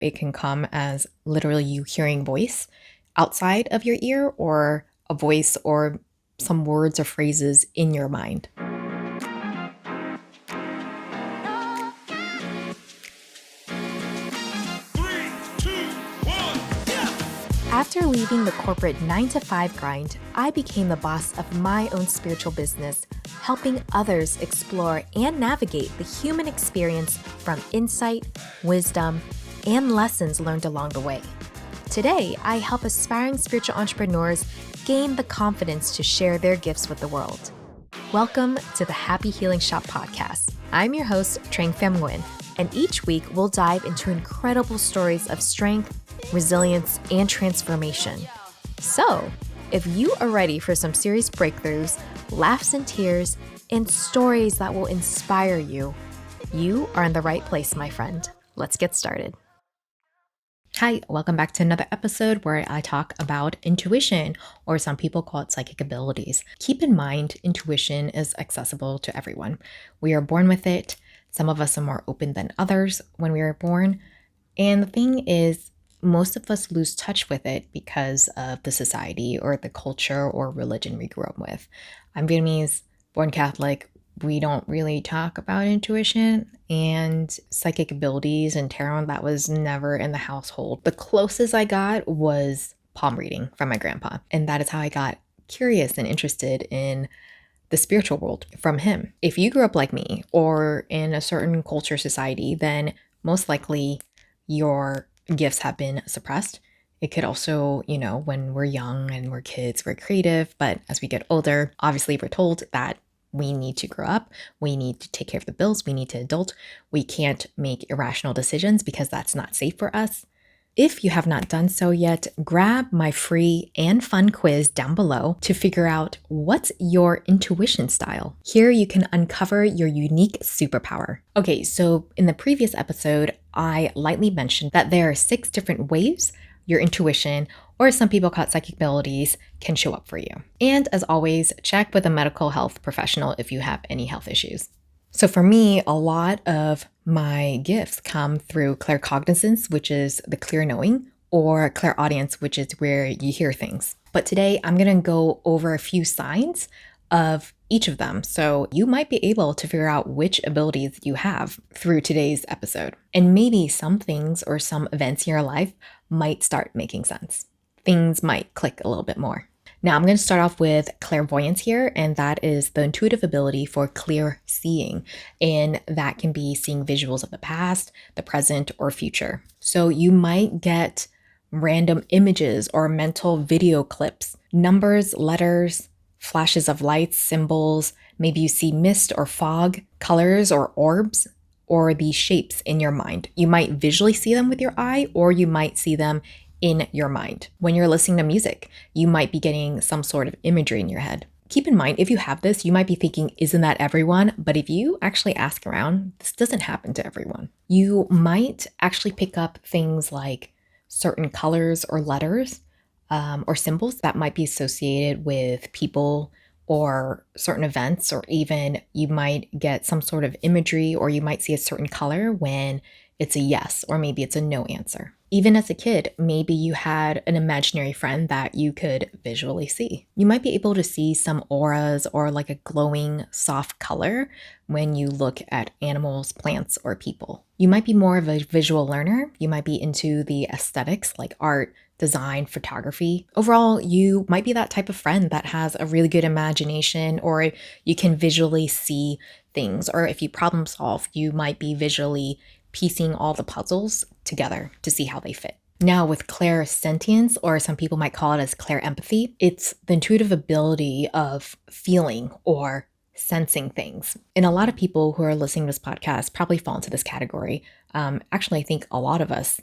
It can come as literally you hearing voice outside of your ear or a voice or some words or phrases in your mind. After leaving the corporate 9-to-5 grind, I became the boss of my own spiritual business, helping others explore and navigate the human experience from insight, wisdom, and lessons learned along the way. Today, I help aspiring spiritual entrepreneurs gain the confidence to share their gifts with the world. Welcome to the Happy Healing Shop podcast. I'm your host, Trang Pham Nguyen, and each week we'll dive into incredible stories of strength, resilience, and transformation. So, if you are ready for some serious breakthroughs, laughs and tears, and stories that will inspire you, you are in the right place, my friend. Let's get started. Hi, welcome back to another episode where I talk about intuition, or some people call it psychic abilities. Keep in mind, intuition is accessible to everyone. We are born with it. Some of us are more open than others when we are born. And the thing is, most of us lose touch with it because of the society or the culture or religion we grew up with. I'm Vietnamese, born Catholic. We don't really talk about intuition and psychic abilities and tarot. That was never in the household. The closest I got was palm reading from my grandpa. And that is how I got curious and interested in the spiritual world from him. If you grew up like me or in a certain culture society, then most likely your gifts have been suppressed. It could also, when we're young and we're kids, we're creative. But as we get older, obviously we're told that we need to grow up. We need to take care of the bills. We need to adult. We can't make irrational decisions because that's not safe for us. If you have not done so yet, grab my free and fun quiz down below to figure out what's your intuition style. Here you can uncover your unique superpower. Okay, so in the previous episode, I lightly mentioned that there are 6 different ways your intuition, or some people call it psychic abilities, can show up for you. And as always, check with a medical health professional if you have any health issues. So for me, a lot of my gifts come through claircognizance, which is the clear knowing, or clairaudience, which is where you hear things. But today I'm going to go over a few signs of each of them. So you might be able to figure out which abilities you have through today's episode. And maybe some things or some events in your life might start making sense. Things might click a little bit more. Now I'm going to start off with clairvoyance here, and that is the intuitive ability for clear seeing. And that can be seeing visuals of the past, the present, or future. So you might get random images or mental video clips, numbers, letters, flashes of lights, symbols. Maybe you see mist or fog, colors or orbs, or these shapes in your mind. You might visually see them with your eye, or you might see them in your mind. When you're listening to music, you might be getting some sort of imagery in your head. Keep in mind, if you have this, you might be thinking, isn't that everyone? But if you actually ask around, this doesn't happen to everyone. You might actually pick up things like certain colors or letters or symbols that might be associated with people or certain events, or even you might get some sort of imagery, or you might see a certain color when it's a yes, or maybe it's a no answer. Even as a kid, maybe you had an imaginary friend that you could visually see. You might be able to see some auras or like a glowing soft color when you look at animals, plants, or people. You might be more of a visual learner. You might be into the aesthetics like art, design, photography. Overall, you might be that type of friend that has a really good imagination, or you can visually see things. Or if you problem solve, you might be visually piecing all the puzzles together to see how they fit. Now with clairsentience, or some people might call it as clairempathy, it's the intuitive ability of feeling or sensing things. And a lot of people who are listening to this podcast probably fall into this category. Actually, I think a lot of us,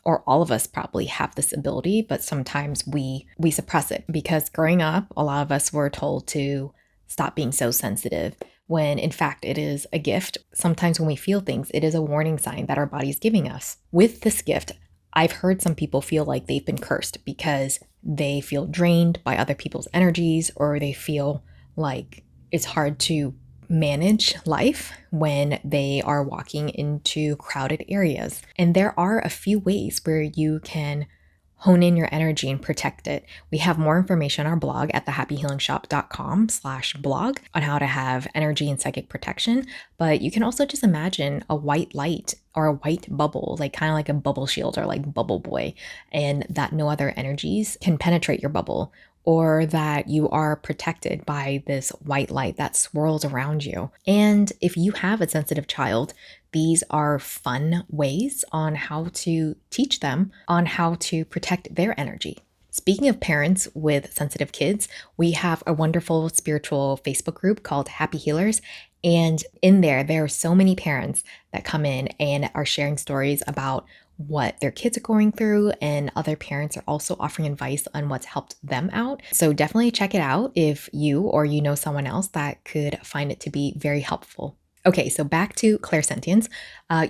or all of us, probably have this ability, but sometimes we suppress it because growing up, a lot of us were told to stop being so sensitive, when in fact it is a gift. Sometimes when we feel things, it is a warning sign that our body is giving us. With this gift, I've heard some people feel like they've been cursed because they feel drained by other people's energies, or they feel like it's hard to manage life when they are walking into crowded areas. And there are a few ways where you can hone in your energy and protect it. We have more information on our blog at thehappyhealingshop.com/blog on how to have energy and psychic protection. But you can also just imagine a white light or a white bubble, like kind of like a bubble shield or like bubble boy, and that no other energies can penetrate your bubble, or that you are protected by this white light that swirls around you. And if you have a sensitive child, these are fun ways on how to teach them on how to protect their energy. Speaking of parents with sensitive kids, we have a wonderful spiritual Facebook group called Happy Healers. And in there are so many parents that come in and are sharing stories about what their kids are going through, and other parents are also offering advice on what's helped them out. So definitely check it out if you or you know someone else that could find it to be very helpful. Okay, so back to clairsentience.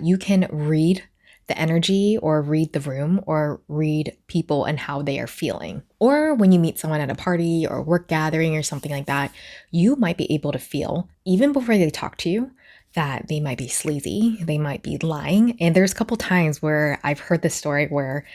You can read the energy or read the room or read people and how they are feeling. Or when you meet someone at a party or work gathering or something like that, you might be able to feel, even before they talk to you, that they might be sleazy, they might be lying. And there's a couple times where I've heard this story where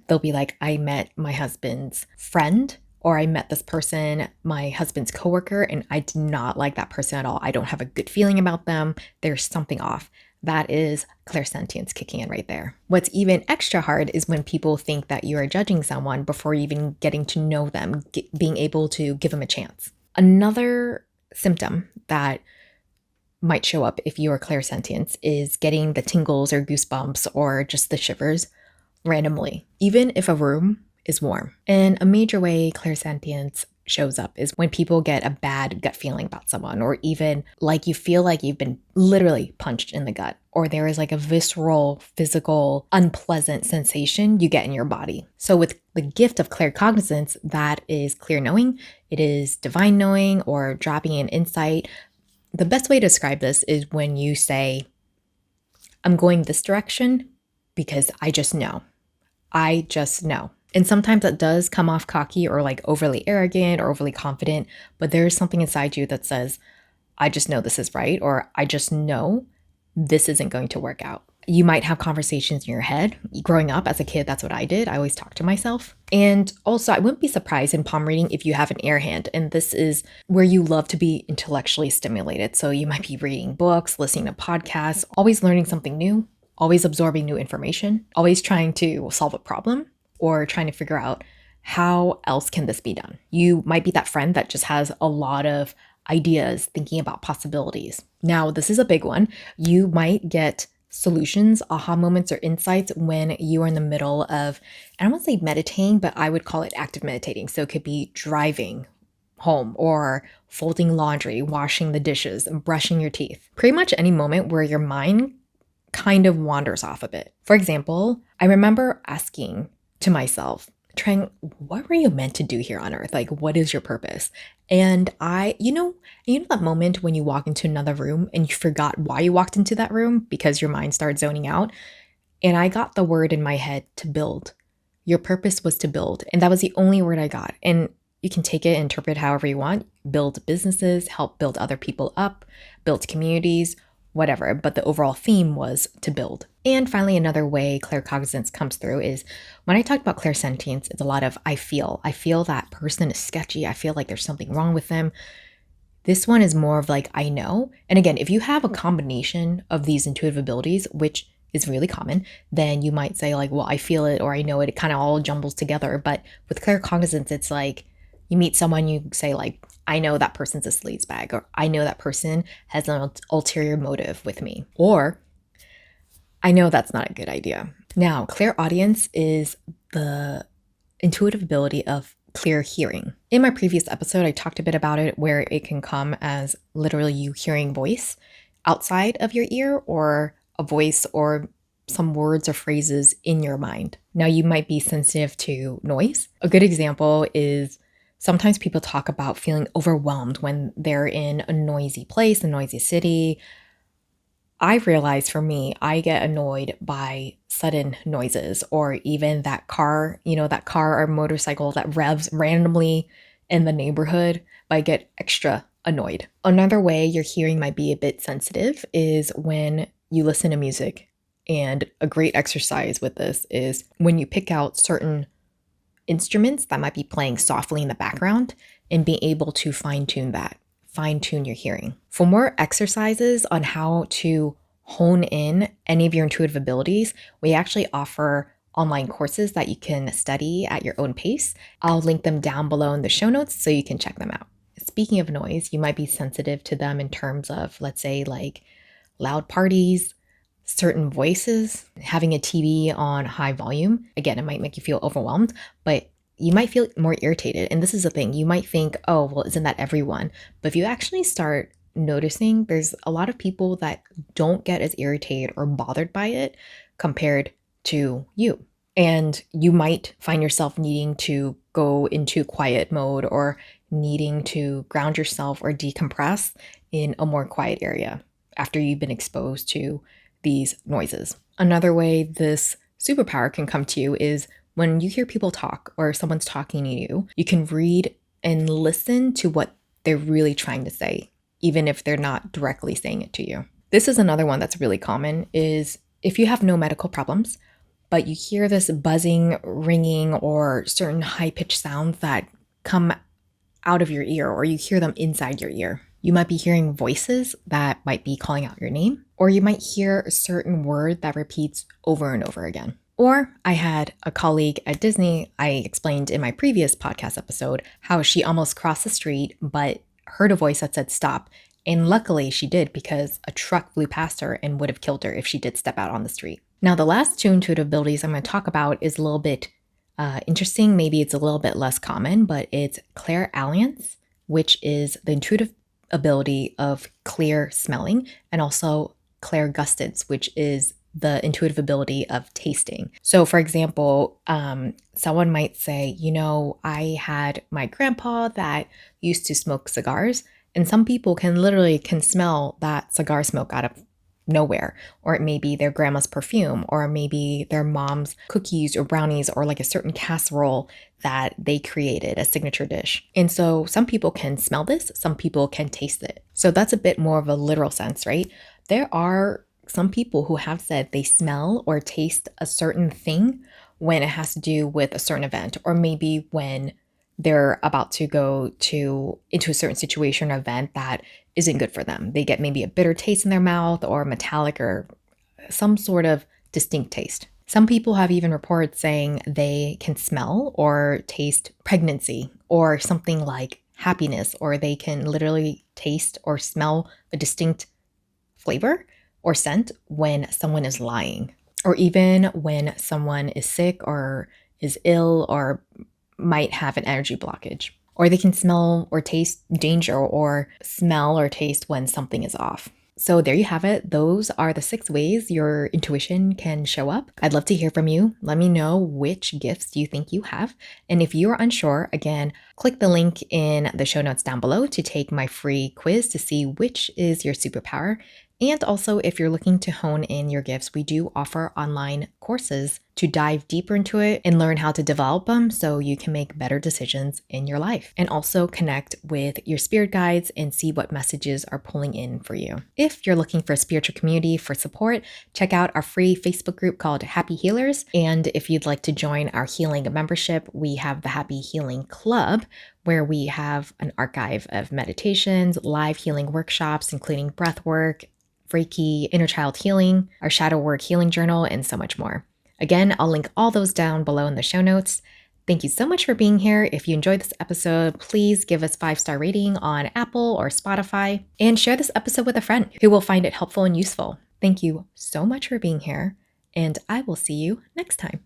they'll be like, I met my husband's friend, or I met this person, my husband's coworker, and I did not like that person at all. I don't have a good feeling about them. There's something off. That is clairsentience kicking in right there. What's even extra hard is when people think that you are judging someone before even getting to know them, being able to give them a chance. Another symptom that might show up if you are clairsentience is getting the tingles or goosebumps or just the shivers randomly, even if a room is warm. And a major way clairsentience shows up is when people get a bad gut feeling about someone, or even like you feel like you've been literally punched in the gut, or there is like a visceral, physical, unpleasant sensation you get in your body. So with the gift of claircognizance, that is clear knowing, it is divine knowing, or dropping in insight. The best way to describe this is when you say, I'm going this direction because I just know. I just know. And sometimes that does come off cocky or like overly arrogant or overly confident, but there's something inside you that says, I just know this is right, or I just know this isn't going to work out. You might have conversations in your head. Growing up as a kid, that's what I did. I always talked to myself. And also, I wouldn't be surprised in palm reading if you have an air hand. And this is where you love to be intellectually stimulated. So you might be reading books, listening to podcasts, always learning something new, always absorbing new information, always trying to solve a problem or trying to figure out how else can this be done. You might be that friend that just has a lot of ideas, thinking about possibilities. Now, this is a big one. You might get solutions, aha moments, or insights when you are in the middle of, I don't want to say meditating, but I would call it active meditating. So it could be driving home or folding laundry, washing the dishes, and brushing your teeth. Pretty much any moment where your mind kind of wanders off a bit. For example, I remember asking to myself, trying, what were you meant to do here on earth? Like, what is your purpose? And you know that moment when you walk into another room and you forgot why you walked into that room because your mind started zoning out. And I got the word in my head to build. Your purpose was to build. And that was the only word I got. And you can take it and interpret however you want. Build businesses, help build other people up, build communities, whatever. But the overall theme was to build. And finally, another way claircognizance comes through is when I talk about clairsentience, it's a lot of I feel that person is sketchy. I feel like there's something wrong with them. This one is more of like, I know. And again, if you have a combination of these intuitive abilities, which is really common, then you might say like, well, I feel it or I know it. It kind of all jumbles together. But with claircognizance, it's like you meet someone, you say like, I know that person's a sleazebag, or I know that person has an ulterior motive with me, or I know that's not a good idea. Now, clairaudience is the intuitive ability of clear hearing. In my previous episode, I talked a bit about it, where it can come as literally you hearing voice outside of your ear, or a voice or some words or phrases in your mind. Now, you might be sensitive to noise. A good example is sometimes people talk about feeling overwhelmed when they're in a noisy place, a noisy city. I've realized for me, I get annoyed by sudden noises, or even that car or motorcycle that revs randomly in the neighborhood. But I get extra annoyed. Another way your hearing might be a bit sensitive is when you listen to music. And a great exercise with this is when you pick out certain instruments that might be playing softly in the background and being able to fine tune your hearing. For more exercises on how to hone in any of your intuitive abilities, we actually offer online courses that you can study at your own pace. I'll link them down below in the show notes so you can check them out. Speaking of noise, you might be sensitive to them in terms of, let's say, like loud parties, certain voices, having a TV on high volume. Again, it might make you feel overwhelmed, but you might feel more irritated. And this is the thing, you might think, oh, well, isn't that everyone? But if you actually start noticing, there's a lot of people that don't get as irritated or bothered by it compared to you. And you might find yourself needing to go into quiet mode or needing to ground yourself or decompress in a more quiet area after you've been exposed to these noises. Another way this superpower can come to you is when you hear people talk or someone's talking to you, you can read and listen to what they're really trying to say, even if they're not directly saying it to you. This is another one that's really common is if you have no medical problems, but you hear this buzzing, ringing, or certain high-pitched sounds that come out of your ear, or you hear them inside your ear. You might be hearing voices that might be calling out your name, or you might hear a certain word that repeats over and over again. Or I had a colleague at Disney, I explained in my previous podcast episode how she almost crossed the street, but heard a voice that said stop. And luckily she did because a truck flew past her and would have killed her if she did step out on the street. Now, the last two intuitive abilities I'm going to talk about is a little bit interesting. Maybe it's a little bit less common, but it's clairvoyance, which is the intuitive ability of clear smelling, and also clairgustance, which is the intuitive ability of tasting. So for example, someone might say, I had my grandpa that used to smoke cigars, and some people can smell that cigar smoke out of nowhere, or it may be their grandma's perfume, or maybe their mom's cookies or brownies, or like a certain casserole that they created, a signature dish. And so some people can smell this, some people can taste it. So that's a bit more of a literal sense, right? There are some people who have said they smell or taste a certain thing when it has to do with a certain event, or maybe when they're about to go into a certain situation or event that isn't good for them. They get maybe a bitter taste in their mouth or metallic or some sort of distinct taste. Some people have even reported saying they can smell or taste pregnancy or something like happiness, or they can literally taste or smell a distinct flavor or scent when someone is lying, or even when someone is sick or is ill or might have an energy blockage. Or they can smell or taste danger, or smell or taste when something is off. So there you have it. Those are the 6 ways your intuition can show up. I'd love to hear from you. Let me know which gifts you think you have. And if you are unsure, again, click the link in the show notes down below to take my free quiz to see which is your superpower. And also, if you're looking to hone in your gifts, we do offer online courses to dive deeper into it and learn how to develop them so you can make better decisions in your life, and also connect with your spirit guides and see what messages are pulling in for you. If you're looking for a spiritual community for support, check out our free Facebook group called Happy Healers. And if you'd like to join our healing membership, we have the Happy Healing Club, where we have an archive of meditations, live healing workshops, including breath work, Reiki, inner child healing, our shadow work healing journal, and so much more. Again, I'll link all those down below in the show notes. Thank you so much for being here. If you enjoyed this episode, please give us 5-star rating on Apple or Spotify, and share this episode with a friend who will find it helpful and useful. Thank you so much for being here, and I will see you next time.